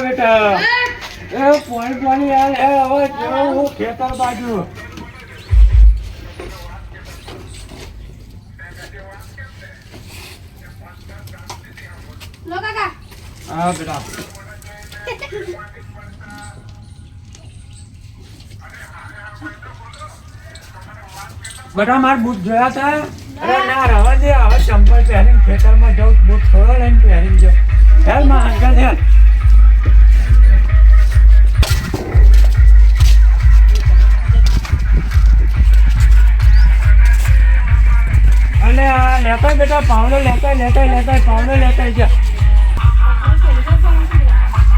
બેટા એ પાણી યાર એ હવે હું ખેતર બાજુ લો કાકા હા બેટા બેટા માર બૂટ જોયા હતા અરે ના રવા દે હવે ચંપલ પહેરીને ખેતરમાં જાઉં બૂટ થોડો લઈને પહેરીને જાઉં હેલ માં અંકલ હેલ અને આ લેતા બેટા પાવડો લેતા પાવડો લેતા જા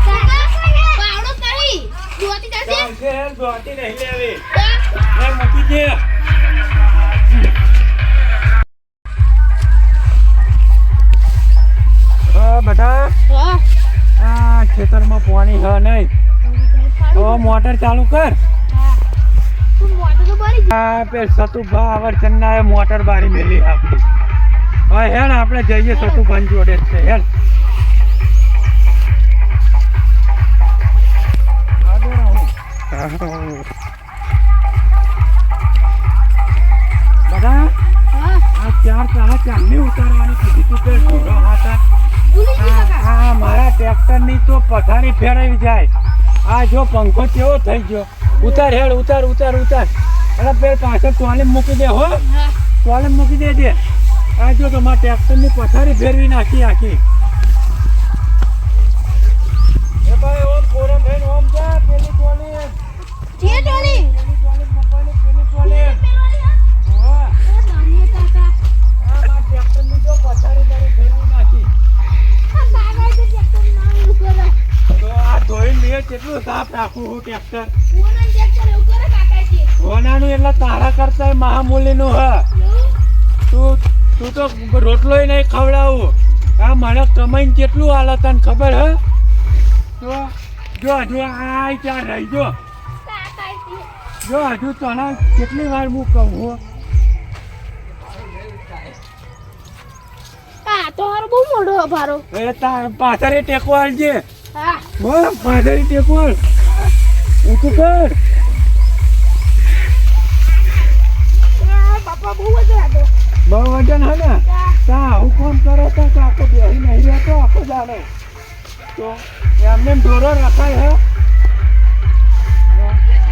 પાવડો કરી દોતી જશે હેલ દોતી નહીં લેવી એ મૂકી દે બેટા આ ખેતરમાં પાણી હ નહીં તો મોટર ચાલુ કર હા પે સતુભા આવર્ચનના એ મોટર બારી મેલી આપણી હવે હેડ આપણે જઈએ સતુભાન જોડે જ છે હેડ બધા આ ચારની ઉતારવાની કીધી તું કે ઢોરો હતા હા મારા ટ્રેક્ટરની તો પથારી ફેરવી જાય આ જો પંખો કેવો થઈ ગયો ઉતાર હેડ ઉતાર અને પેલ પાછળ ટોલે મૂકી દે હો ટોલે મૂકી દેજે આ જો તમારા ટ્રેક્ટરની પથારી ફેરવી નાખી આખી એ ભાઈ ઓમ કોરમ ભાઈ ઓમ જા પેલી ટોલી જે ટોલી મૂકવાની પેલી ટોલી હા નાની કાકા આ મારા ટ્રેક્ટરની જો પથારી મારી ફેરવી નાખી કાકા જે ટ્રેક્ટર નામ કરે તો આ ધોઈને લે કેટલું સાફ રાખવું હું ટ્રેક્ટર કોના ટ્રેક્ટર એવું કરે કાકાજી હોનાનું એટલે તારા કરતા મહામૂલ્યનું હ તું તો રોટલોય નહીં ખવડાવું આ મને કમાઈને કેટલું હાલે તને ખબર હ તો જો હજુ આ ચાર રહી જો હજુ તને કેટલી વાર હું કહું હો તો હારો બહુ મોટો ભારો એ તાર પાછળ ટેકો આલજે હા હો પાછળ ટેકો આલ ઊંચું કર બાપા બહુ વજન હતો બહુ વજન હે ને તા હું કોમ કરો તો આખો બેહી નહીં રહેતો આખો જાણે તો એમને ઢોરો રખાય હે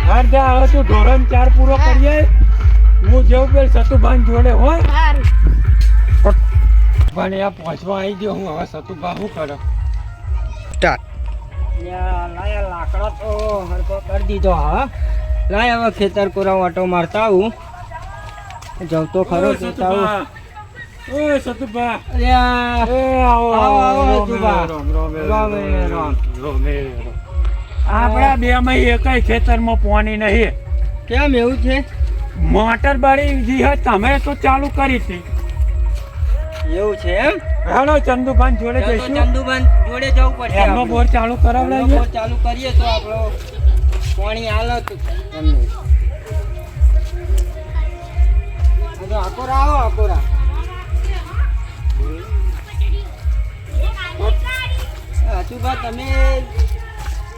હાર જા હવે તું ઢોરોને ચાર પૂરો કરીએ હું જેવું પેલ સતુભાન જોડે હોય સારું પણ આ પહોંચવા આવી ગયો હું હવે સતુભા શું કરે લાયા લાકડા તો હરકો કરી દીધો હા લાય હવે ખેતર કોરા ઓટો મારતા આવું જવ તો ખરો જોતા આવું ઓય સતુભા અલ્યા એ આવો આવો, સતુભા. રામ રામ. આપણા બે માં એકય ખેતરમાં પાણી નહીં કેમ એવું છે મોટર બારી જી હે તમે તો ચાલુ કરી હતી એવું છે એમ હેલો ચંદુભાન જોડે ચાલ તો જઈશું ચંદુભાન જોડે જવું પડશે એમનો આપણે. બોર ચાલુ એમનો કરાવડાવીએ બોર ચાલુ કરીએ તો આપણો પાણી હાલત એમને આ તો આકોરા આવો આકોરા અચુભા તમે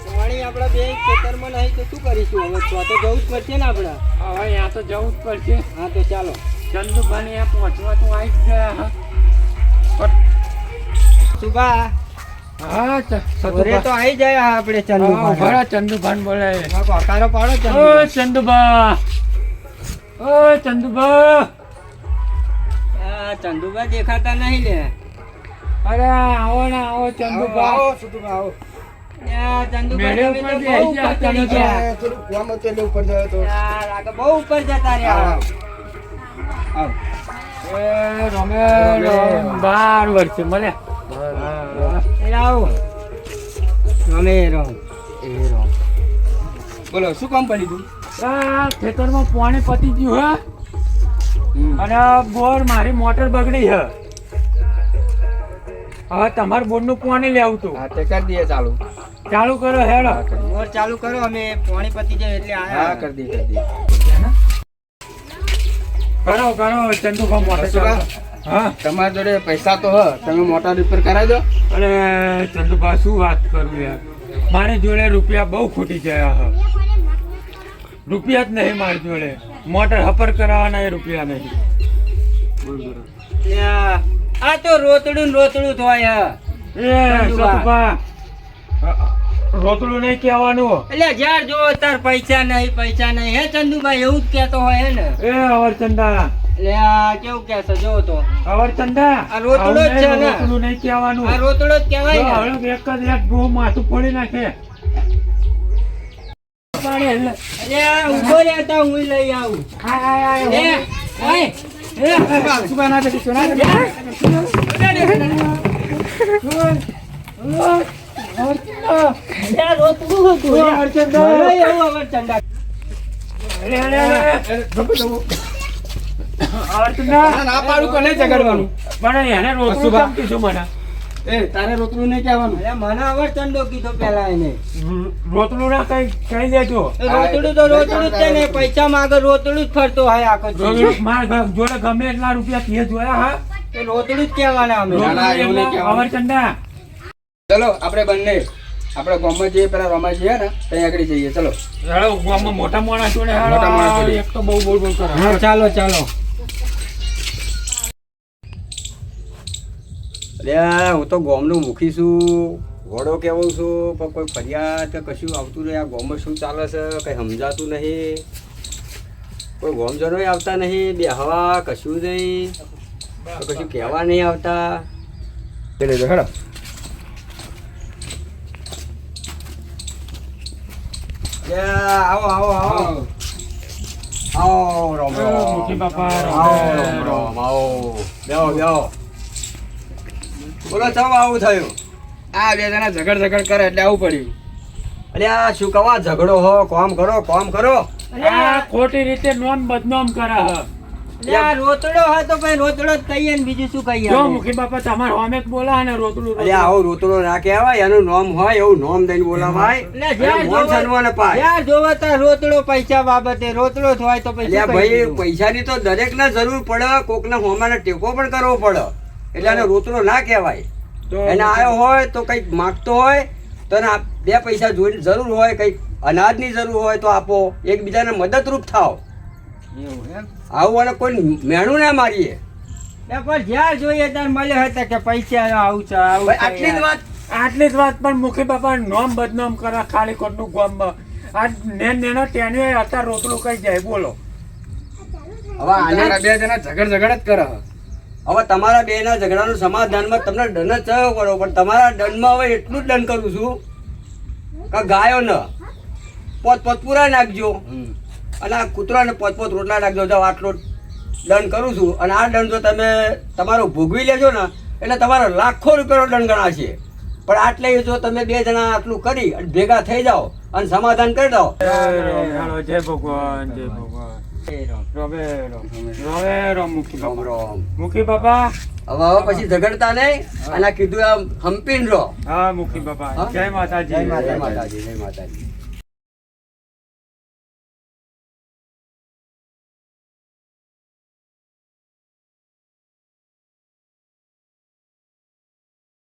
પાણી આપણા બે ખેતરમાં નહીં તો શું કરીશું હવે તો જવું જ પડશે ને આપણે હવે ત્યાં તો જવું જ પડશે હા તો ચાલો ચંદુભાન ત્યાં પહોંચવા તો આવી જ ગયા હા સુભા હા ઘરે તો સતુભા આવી જાય આપણે ચંદુભાન ભરા ચંદુભાન બોલાય હકારો પાડો ઓ ચંદુભાન ચંદુભા ઓ ચંદુભા આ ચંદુભા દેખાતા નહીં લે અરે આવો ને આવો ચંદુભા યા ચંદુભા મેળે તમે ઉપર તો બહુ બેસી જા, ઉપર ચડી ચંદુભા. ગયા યાર આગળ બહુ ઉપર જતા રહ્યા આવ એ રમે રમ 12 વર્ષે મળે એ આવો રમે રમ બોલો શું કામ પડી તું આ ખેતરમાં પાણી પતી ગયું હે અને આ બોર મારી મોટર બગડી હે હવે તમારે બોરનું પાણી લેવું તું હા તે કરી દઈએ ચાલુ ચાલુ કરો હેડો બોર ચાલુ કરો અમે પાણી પતી જાય એટલે આયા કરી દઈએ કરો ચંદુભા મોટર ચાલુ. હા તમારા જોડે પૈસા તો હ તમે મોટર રિપેર કરાવી દો અરે ચંદુભા શું વાત કરું યાર મારી જોડે રૂપિયા બહુ ખૂટી ગયા હ રૂપિયા જ નહીં મારી જોડે મોટર હપર કરાવવાના એ રૂપિયા નહીં આ તો રોતડું ને રોતડું થાય એ સતુભા રોતડું નહીં કહેવાનું એટલે જ્યાં જો તાર પૈસા નહીં હે ચંદુભાઈ એવું જ કહેતો હોય હે ને એ અવરચંદા એટલે આ કેવું કહેતો જો તો અવરચંદા આ રોતડો જ છે ને. રોતડું નહીં કહેવાનું આ રોતડો જ કહેવાય ને હવે એક જ એક ગો માથું ફોડી નાખે અરે ઉભો રહેતા હું લઈ આવું એ, ઓય, એ, એ રોતડું હતું. હવે એવું અવરચંદા. ના પાડું કોને ઝઘડવાનું પણ એને રોતડું કેમ કીધું મને તારે રોતડું નહીં કહેવાનું. અરે મને અવરચંદો કીધો પેલા એને. રોતડું ના કહી દેજો રોતડું તો રોતડું જ છે ને, પૈસા માંગે રોતડું જ ફરતો હોય આખો દિવસ. મારા જોડે ગમે એટલા રૂપિયા તે જોયા હા એ રોતડું જ કહેવાના અમે. અવરચંદા ચલો આપણે બંને આપણે ગામમાં જઈએ પેલા રમા જઈએ ને ત્યાં આગળ જઈએ ચલો હેડો ગામમાં મોટા માણસ જોડે હેડો. મોટા માણસ જોડે. એક તો બહુ બોલ બોલ કરે હા ચાલો ચાલો. અરે હું તો ગામનું મુખી છું ઘોડો કહેવું છું પણ કોઈ ફરિયાદ કે કશું આવતું નહીં આ ગામમાં શું ચાલે છે કંઈ સમજાતું નહીં કોઈ ગામજનોય આવતા નહીં બે હવા કશું નહીં કશું કહેવા નહીં આવતા હેડો હેડો આવો આવો આવો આવો રામ રામ મુખી બાપા આવો રામ રામ આવો બેહો બેહો બોલો ચમ આવું થયું આ બે જણા ઝઘડ કરે એટલે આવું પડ્યું. અરે આ શું કવા ઝઘડો હો કામ કરો આ ખોટી રીતે નોમ બદનામ કરે હ એટલે આ રોતડો હોય તો ભાઈ રોતડો જ કહીએ ને, બીજું શું કહીએ જો અમે? મુખી બાપા તમાર હોમે જ બોલા ને રોતડું અરે આવો રોતડો ના કહેવાય એનું નામ હોય એવું નામ દઈને બોલાવાય એટલે જ્યાં એનું મોન સન્માન અપાય જ્યાં જોવો ત્યાં રોતડો પૈસા બાબતે રોતડો જ હોય તો એટલે પૈસા ભાઈ પૈસાની તો દરેકને જરૂર પડે કોકને હોમાને ટેકો પણ કરવો પડે એટલે એને રોતડો ના કહેવાય એને આવ્યો હોય તો કંઈક માગતો હોય તો એને બે પૈસા જોઈ જરૂર હોય કંઈક અનાજની જરૂર હોય તો આપો એકબીજાને મદદરૂપ થાવ આવું અને કોઈ મેણું ના મારીએ પણ જ્યાં જોઈએ ત્યાં મળે હતા કે પૈસા આવું છે આવું ભાઈ છે આટલી જ યાર. વાત આટલી જ વાત પણ મુખી બાપા નોમ બદનામ કરે ખાલી ખોટનું ગામમાં આ નેનો ટેન્યો અત્યારે રોતડું કઈ જાય બોલો હવે આને આ બે જણા ઝઘડ જ કરે. હવે તમારા બે ના ઝઘડાનું સમાધાનમાં તમને દંડ જ થયો કરો પણ તમારા દંડમાં હવે એટલું જ દંડ કરું છું કે ગાયો ન પોત પૂરા નાખજો અને આ કૂતરાને પોત રોટલા નાખજો જાઓ આટલો દંડ કરું છું અને આ દંડ જો તમે તમારો ભોગવી લેજો ને એટલે તમારો લાખો રૂપિયાનો દંડ ગણાશે પણ આટલે જો તમે બે જણા આટલું કરી અને ભેગા થઈ જાઓ અને સમાધાન કરી દો જય ભગવાન જય ભગવાન રવે રામ મુખી રામ બાપા રામ મુખી બાપા હવે પછી ઝઘડતા નહીં અને આ કીધું આમ હંપીને રહો હા મુખી બાપા હા? જય માતાજી જય માતાજી જય માતાજી